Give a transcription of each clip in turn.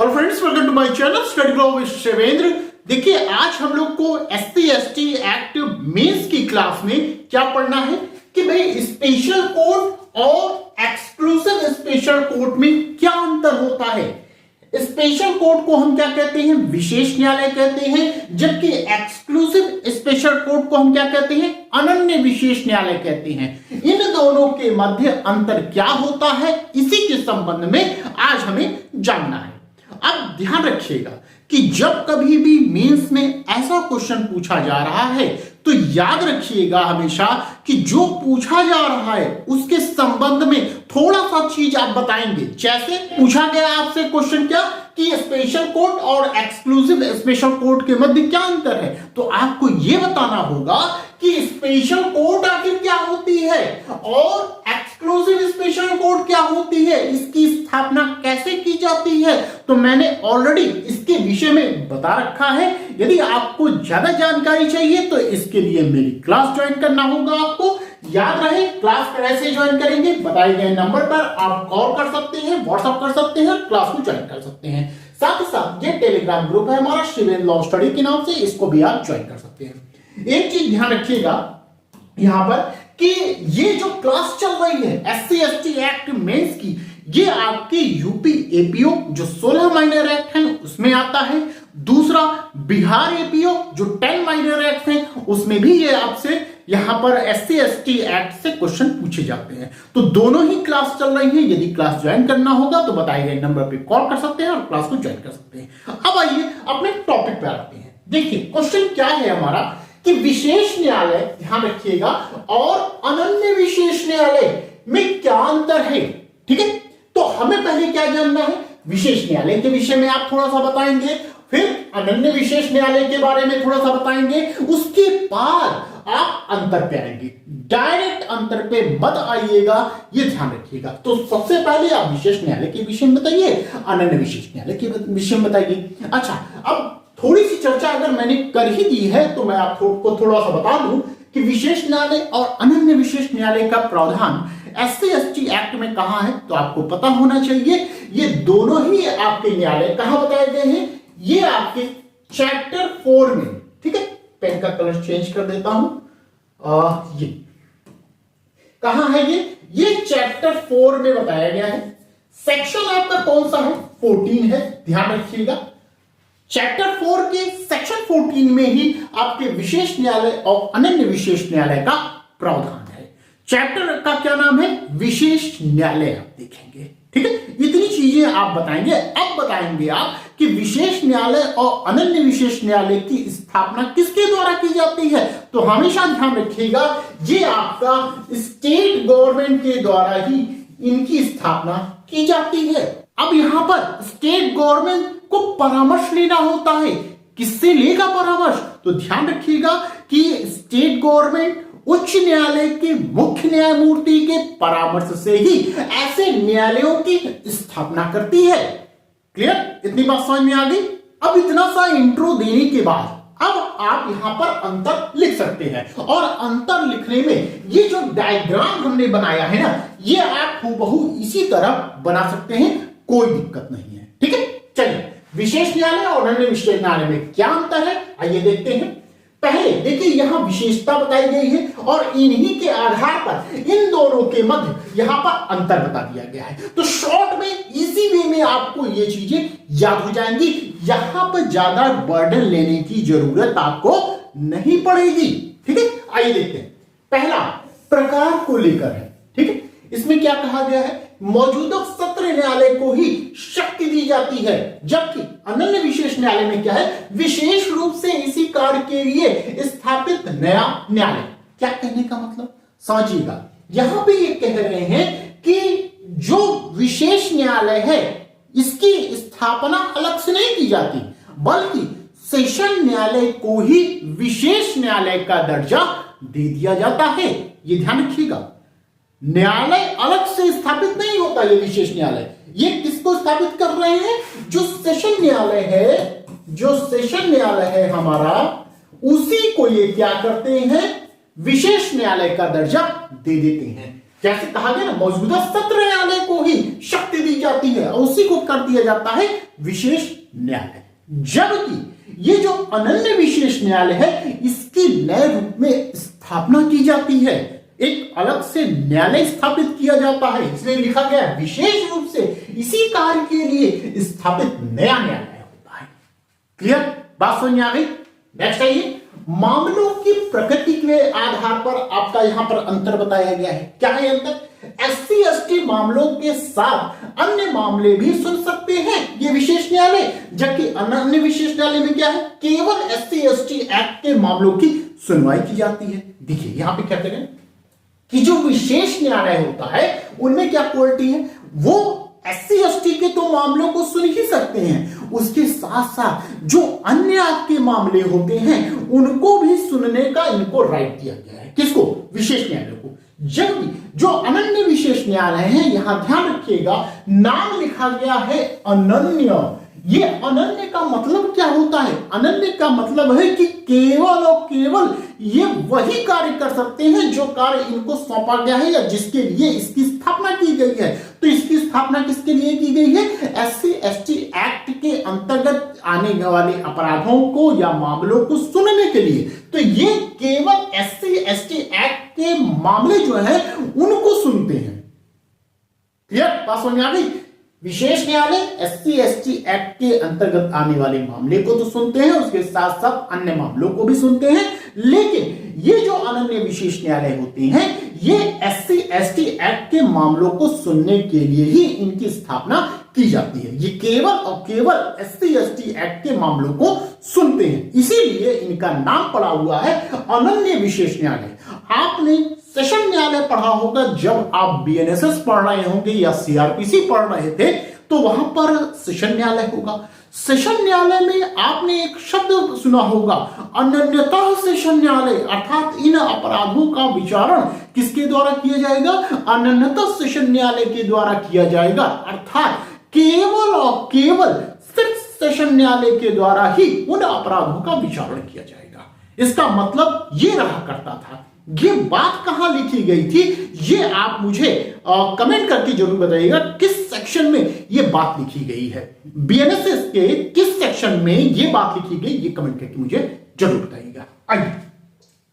और friends, welcome to my channel study grow with Shivendra. देखिए, आज हम लोग को SC/ST एक्ट मेंस की क्लास में क्या पढ़ना है कि भाई स्पेशल कोर्ट और एक्सक्लूसिव स्पेशल कोर्ट में क्या अंतर होता है। स्पेशल कोर्ट को हम क्या कहते हैं? विशेष न्यायालय कहते हैं, जबकि एक्सक्लूसिव स्पेशल कोर्ट को हम क्या कहते हैं? अनन्य विशेष न्यायालय कहते हैं। इन दोनों के मध्य अंतर क्या होता है, इसी के संबंध में आज हमें जानना है। अब ध्यान रखिएगा कि जब कभी भी मेंस में ऐसा क्वेश्चन पूछा जा रहा है तो याद रखिएगा हमेशा कि जो पूछा जा रहा है उसके संबंध में थोड़ा सा चीज आप बताएंगे। जैसे पूछा गया आपसे क्वेश्चन क्या कि स्पेशल कोर्ट और एक्सक्लूसिव स्पेशल कोर्ट के मध्य क्या अंतर है, तो आपको यह बताना होगा कि स्पेशल कोर्ट आखिर क्या होती है और एक्सक्लूसिव स्पेशल कोर्ट क्या होती है, इसकी स्थापना कैसे की जाती है। तो मैंने ऑलरेडी इसके विषय में बता रखा है। यदि आपको ज्यादा जानकारी चाहिए तो इसके लिए मेरी क्लास ज्वाइन करना होगा। आपको याद रहे क्लास कैसे ज्वाइन करेंगे, बताए गए नंबर पर आप कॉल कर सकते हैं, व्हाट्सएप कर सकते हैं, क्लास को ज्वाइन कर सकते हैं। साथ ही साथ ये टेलीग्राम ग्रुप है हमारा शिवेंद्र लॉ स्टडी के नाम से, इसको भी आप ज्वाइन कर सकते हैं। एक चीज ध्यान रखिएगा यहां पर कि ये जो क्लास चल रही है SC/ST एक्ट मेंस की, ये आपके यूपी एपीओ जो 16 माइनर एक्ट हैं उसमें आता है। दूसरा बिहार एपीओ जो 10 माइनर एक्ट हैं उसमें भी ये आपसे यहां पर SC/ST एक्ट से क्वेश्चन पूछे जाते हैं। तो दोनों ही क्लास चल रही है। यदि क्लास ज्वाइन करना होगा तो बताए गए नंबर पे कॉल कर सकते हैं और क्लास को ज्वाइन कर सकते हैं। अब आइए अपने टॉपिक पे आते हैं। देखिए क्वेश्चन क्या है हमारा कि विशेष न्यायालय, ध्यान रखिएगा, और अनन्य विशेष न्यायालय में क्या अंतर है। ठीक है, तो हमें पहले क्या जानना है? विशेष न्यायालय के विषय में आप थोड़ा सा बताएंगे, फिर अनन्य विशेष न्यायालय के बारे में थोड़ा सा बताएंगे, उसके बाद आप अंतर पे आएंगे। डायरेक्ट अंतर पे मत आइएगा, ये ध्यान रखिएगा। तो सबसे पहले आप विशेष न्यायालय के विषय में बताइए, अनन्य विशेष न्यायालय के विषय में बताइए। अच्छा, अब थोड़ी सी चर्चा अगर मैंने कर ही दी है तो मैं आपको थोड़ा सा बता दूं कि विशेष न्यायालय और अनन्य विशेष न्यायालय का प्रावधान SC/ST एक्ट में कहां है, तो आपको पता होना चाहिए। ये दोनों ही आपके न्यायालय कहां बताए गए हैं? ये आपके चैप्टर 4 में। ठीक है, पेन का कलर चेंज कर देता हूं। ये कहां है? ये चैप्टर 4 में बताया गया है। सेक्शन आपका कौन सा है? 14 है, ध्यान रखिएगा। चैप्टर 4 के सेक्शन 14 में ही आपके विशेष न्यायालय और अनन्य विशेष न्यायालय का प्रावधान है। चैप्टर का क्या नाम है? विशेष न्यायालय। आप देखेंगे, ठीक है, इतनी चीजें आप बताएंगे। अब बताएंगे आप कि विशेष न्यायालय और अनन्य विशेष न्यायालय की स्थापना किसके द्वारा की जाती है, तो हमेशा ध्यान रखिएगा ये आपका स्टेट गवर्नमेंट के द्वारा ही इनकी स्थापना की जाती है। अब यहां पर स्टेट गवर्नमेंट को परामर्श लेना होता है। किससे लेगा परामर्श? तो ध्यान रखिएगा कि स्टेट गवर्नमेंट उच्च न्यायालय के मुख्य न्यायमूर्ति के परामर्श से ही ऐसे न्यायालयों की स्थापना करती है। क्लियर? इतनी बात समझ में आ गई। अब इतना सा इंट्रो देने के बाद अब आप यहां पर अंतर लिख सकते हैं, और अंतर लिखने में ये जो डायग्राम हमने बनाया है ना, ये आप हूबहू इसी तरह बना सकते हैं, कोई दिक्कत नहीं है। ठीक है, चलिए विशेष न्यायालय और अनन्य विशेष न्यायालय में क्या अंतर है आइए देखते हैं। पहले देखिए यहां विशेषता बताई गई है और इन्हीं के आधार पर इन दोनों के मध्य यहां पर अंतर बता दिया गया है। तो शॉर्ट में इजी वे में आपको ये चीजें याद हो जाएंगी। यहां पर ज्यादा बर्डन लेने की जरूरत आपको नहीं पड़ेगी। ठीक है, आइए देखते हैं। पहला प्रकार को लेकर है। ठीक है, इसमें क्या कहा गया है? मौजूदा सत्र न्यायालय को ही शक्ति दी जाती है, जबकि अनन्य विशेष न्यायालय में क्या है? विशेष रूप से इसी कार्य के लिए स्थापित नया न्यायालय। क्या कहने का मतलब समझिएगा। यहां पे ये कह रहे हैं कि जो विशेष न्यायालय है इसकी स्थापना अलग से नहीं की जाती, बल्कि सेशन न्यायालय को ही विशेष न्यायालय का दर्जा दे दिया जाता है। ये ध्यान रखिएगा, न्यायालय अलग से स्थापित नहीं होता। ये विशेष न्यायालय ये किसको स्थापित कर रहे हैं? जो सेशन न्यायालय है, जो सेशन न्यायालय है हमारा, उसी को ये क्या करते हैं? विशेष न्यायालय का दर्जा दे देते हैं। जैसे कहा गया ना, मौजूदा सत्र न्यायालय को ही शक्ति दी जाती है, और उसी को कर दिया जाता है विशेष न्यायालय। जबकि ये जो अनन्य विशेष न्यायालय है इसकी नए रूप में स्थापना की जाती है, एक अलग से न्यायालय स्थापित किया जाता है, इसलिए लिखा गया है विशेष रूप से इसी कार्य के लिए स्थापित नया न्यायालय होता है। क्लियर, बात समझ में आ गई। नेक्स्ट आइए, मामलों की प्रकृति के आधार पर आपका यहां पर अंतर बताया गया है। क्या है अंतर? एससी एसटी मामलों के साथ अन्य मामले भी सुन सकते हैं ये विशेष न्यायालय, जबकि अन्य विशेष न्यायालय में क्या है, केवल एससी एसटी एक्ट के मामलों की सुनवाई की जाती है। देखिए यहां पे क्या करें कि जो विशेष न्यायालय होता है उनमें क्या क्वालिटी है, वो एससी एसटी के तो मामलों को सुन ही सकते हैं, उसके साथ साथ जो अन्य आपके मामले होते हैं उनको भी सुनने का इनको राइट दिया गया है। किसको? विशेष न्यायालय को। जबकि जो अनन्य विशेष न्यायालय है, यहां ध्यान रखिएगा नाम लिखा गया है अनन्य। ये अनन्य का मतलब क्या होता है? अनन्य का मतलब है कि केवल और केवल ये वही कार्य कर सकते हैं जो कार्य इनको सौंपा गया है या जिसके लिए इसकी स्थापना की गई है। तो इसकी स्थापना किसके लिए की गई है? एससी एसटी एक्ट के अंतर्गत आने वाले अपराधों को या मामलों को सुनने के लिए। तो ये केवल एससी एसटी एक्ट के मामले जो है उनको सुनते हैं। क्लियर, बात समझ में आ गई। विशेष न्यायालय एससी एसटी एक्ट के अंतर्गत आने वाले मामले को तो सुनते हैं, उसके साथ साथ अन्य मामलों को भी सुनते हैं। लेकिन ये जो अनन्य विशेष न्यायालय होते हैं ये एससी एसटी एक्ट के मामलों को सुनने के लिए ही इनकी स्थापना की जाती है। ये केवल और केवल एससी एसटी एक्ट के मामलों को सुनते हैं, इसीलिए इनका नाम पड़ा हुआ है अनन्य विशेष न्यायालय। आपने सेशन न्यायालय पढ़ा होगा जब आप बीएनएसएस पढ़ रहे होंगे या सीआरपीसी पढ़ रहे थे, तो वहां पर सेशन न्यायालय होगा। सेशन न्यायालय में आपने एक शब्द सुना होगा अनन्यतः सेशन न्यायालय, अर्थात इन अपराधों का विचारण किसके द्वारा किया जाएगा? अनन्यतः सेशन न्यायालय के द्वारा किया जाएगा, अर्थात केवल और केवल सिर्फ सेशन न्यायालय के द्वारा ही उन अपराधों का विचारण किया जाएगा। इसका मतलब ये रहा करता था। ये बात कहां लिखी गई थी ये आप मुझे कमेंट करके जरूर बताइएगा किस सेक्शन में ये बात लिखी गई है। बीएनएसएस के किस सेक्शन में ये बात लिखी गई ये कमेंट करके मुझे जरूर बताइएगा। आइए,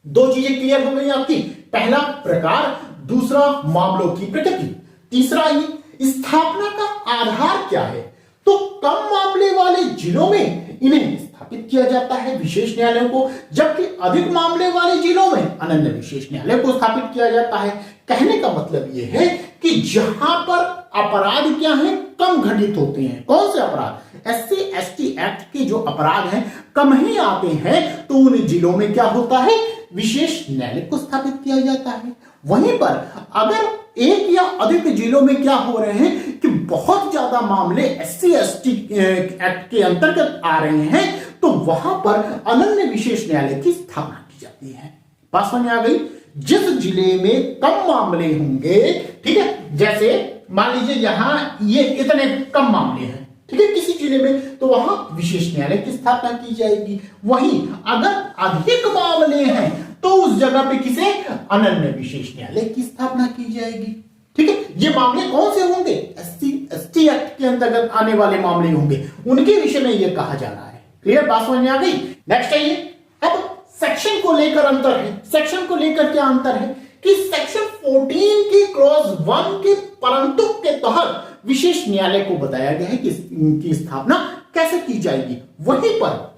दो चीजें क्लियर हो गई आपकी, पहला प्रकार, दूसरा मामलों की प्रकृति। तीसरा ये स्थापना का आधार क्या है। तो कम मामले वाले जिलों में इन्हें स्थापित किया जाता है विशेष न्यायालयों को, जबकि अधिक मामले वाले जिलों में अनन्य विशेष न्यायालय को स्थापित किया जाता है। कहने का मतलब यह है कि जहां पर अपराध क्या है, कम घटित होते हैं। कौन से अपराध? एससी एसटी एक्ट के जो अपराध हैं कम ही आते हैं, तो उन जिलों में क्या होता है, विशेष न्यायालय को स्थापित किया जाता है। वहीं पर अगर एक या अधिक जिलों में क्या हो रहे हैं कि बहुत ज्यादा मामले एससी एसटी एक्ट के अंतर्गत आ रहे हैं, तो वहां पर अनन्य विशेष न्यायालय की स्थापना की जाती है। बात समझ आ गई। जिस जिले में कम मामले होंगे, ठीक है, जैसे मान लीजिए यहां ये इतने कम मामले हैं, ठीक है, किसी जिले में, तो वहां विशेष न्यायालय की स्थापना की जाएगी। वहीं अगर अधिक मामले हैं तो उस जगह पे किसे, अनन्य विशेष न्यायालय की स्थापना की जाएगी। ठीक है, ये मामले कौन से होंगे, एससी एसटी एक्ट के अंतर्गत आने वाले मामले होंगे, उनके विषय में ये कहा जा रहा है। क्लियर, बात समझ में आ गई। नेक्स्ट आइए, अब सेक्शन को लेकर अंतर है। सेक्शन को लेकर क्या अंतर है कि सेक्शन 14 की क्लॉज 1 के परंतु के तहत विशेष न्यायालय को बताया गया है कि इनकी स्थापना कैसे की जाएगी। वहीं पर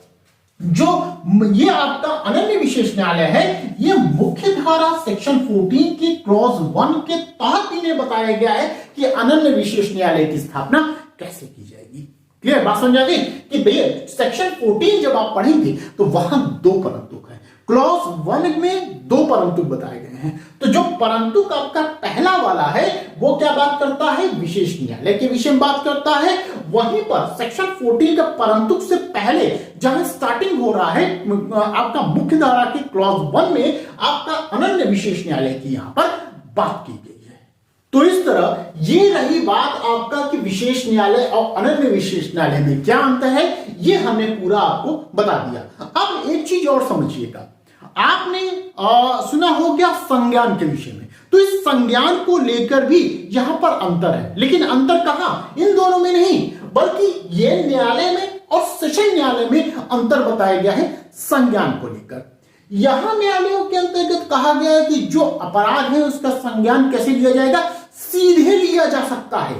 जो ये आपका अनन्य विशेष न्यायालय है, ये मुख्य धारा सेक्शन 14 की क्लॉज 1 के तहत इन्हें बताया गया है कि अनन्य विशेष न्यायालय की स्थापना कैसे की जाएगी। क्लियर, बात समझ आ गई कि भैया सेक्शन 14 जब आप पढ़ेंगे तो वहां दो परंतुक है। क्लॉज 1 में दो परंतुक बताए गए हैं। तो जो परंतुक आपका पहला वाला है वो क्या बात करता है, विशेष न्यायालय के विषय में बात करता है। वहीं पर सेक्शन 14 का परंतुक से पहले जहां स्टार्टिंग हो रहा है आपका मुख्य धारा की क्लॉज 1 में आपका अनन्य विशेष न्यायालय की यहां पर बात की गई है। तो इस तरह ये रही बात आपका कि विशेष न्यायालय और अनन्य विशेष न्यायालय में क्या अंतर है, ये हमने पूरा आपको बता दिया। अब एक चीज और समझिएगा, आपने सुना हो गया संज्ञान के विषय में, तो इस संज्ञान को लेकर भी यहां पर अंतर है। लेकिन अंतर कहां, इन दोनों में नहीं, बल्कि ये न्यायालय में और सेशन न्यायालय में अंतर बताया गया है संज्ञान को लेकर। यहां न्यायालयों के अंतर्गत कहा गया है कि जो अपराध है उसका संज्ञान कैसे लिया जाएगा, सीधे लिया जा सकता है।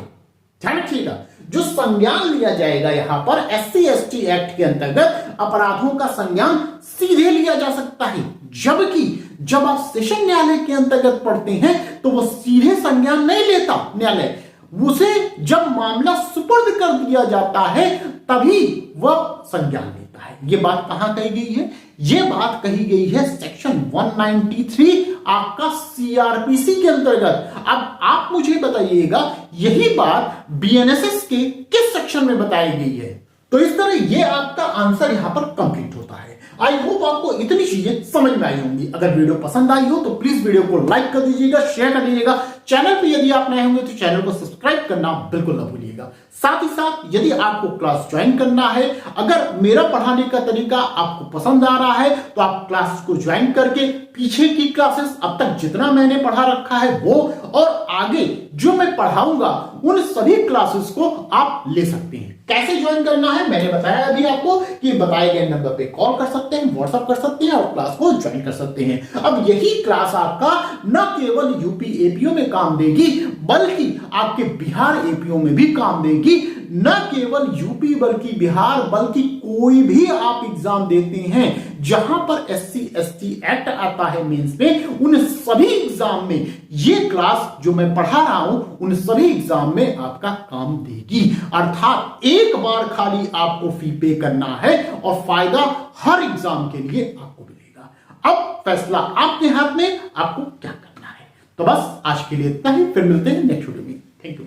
ध्यान रखिएगा, जो संज्ञान लिया जाएगा यहां पर SC/ST एक्ट के अंतर्गत अपराधों का संज्ञान सीधे लिया जा सकता है, जबकि जब आप सेशन न्यायालय के अंतर्गत पढ़ते हैं तो वो सीधे संज्ञान नहीं लेता न्यायालय, उसे जब मामला सुपुर्द कर दिया जाता है तभी वह संज्ञान लेता है। यह बात कहां कही गई है, यह बात कही गई है सेक्शन 193 आपका CRPC के अंतर्गत। अब आप मुझे बताइएगा यही बात BNSS के किस सेक्शन में बताई गई है। तो इस तरह यह आपका आंसर यहां पर कंप्लीट होता है। आई होप आपको इतनी चीजें समझ में आई होंगी। अगर वीडियो पसंद आई हो तो प्लीज वीडियो को लाइक कर दीजिएगा, शेयर कर दीजिएगा। चैनल पे यदि आप नए होंगे तो चैनल को सब्सक्राइब करना बिल्कुल ना भूलिएगा। साथ ही साथ यदि आपको क्लास ज्वाइन करना है, अगर मेरा पढ़ाने का तरीका आपको पसंद आ रहा है तो आप क्लास को ज्वाइन करके पीछे की क्लासेस अब तक जितना मैंने पढ़ा रखा है वो और आगे जो मैं पढ़ाऊंगा उन सभी क्लासेस को आप ले सकते हैं। कैसे ज्वाइन करना है मैंने बताया अभी आपको कि बताए गए नंबर पे कॉल कर सकते हैं, व्हाट्सएप कर सकते हैं और क्लास को ज्वाइन कर सकते हैं। अब यही क्लास आपका न केवल यूपी एपीओ में काम देगी बल्कि आपके बिहार एपीओ में भी काम देगी। न केवल यूपी बल्कि बिहार बल्कि कोई भी आप एग्जाम देते हैं जहां पर SC/ST एक्ट आता है मेंस में, उन सभी एग्जाम में ये क्लास जो मैं पढ़ा रहा हूं उन सभी एग्जाम में आपका काम देगी। अर्थात एक बार खाली आपको फी पे करना है और फायदा हर एग्जाम के लिए आपको मिलेगा। अब फैसला आपके हाथ में, आपको क्या करना है। तो बस आज के लिए इतना ही, फिर मिलते हैं नेक्स्ट वीडियो में। Thank you.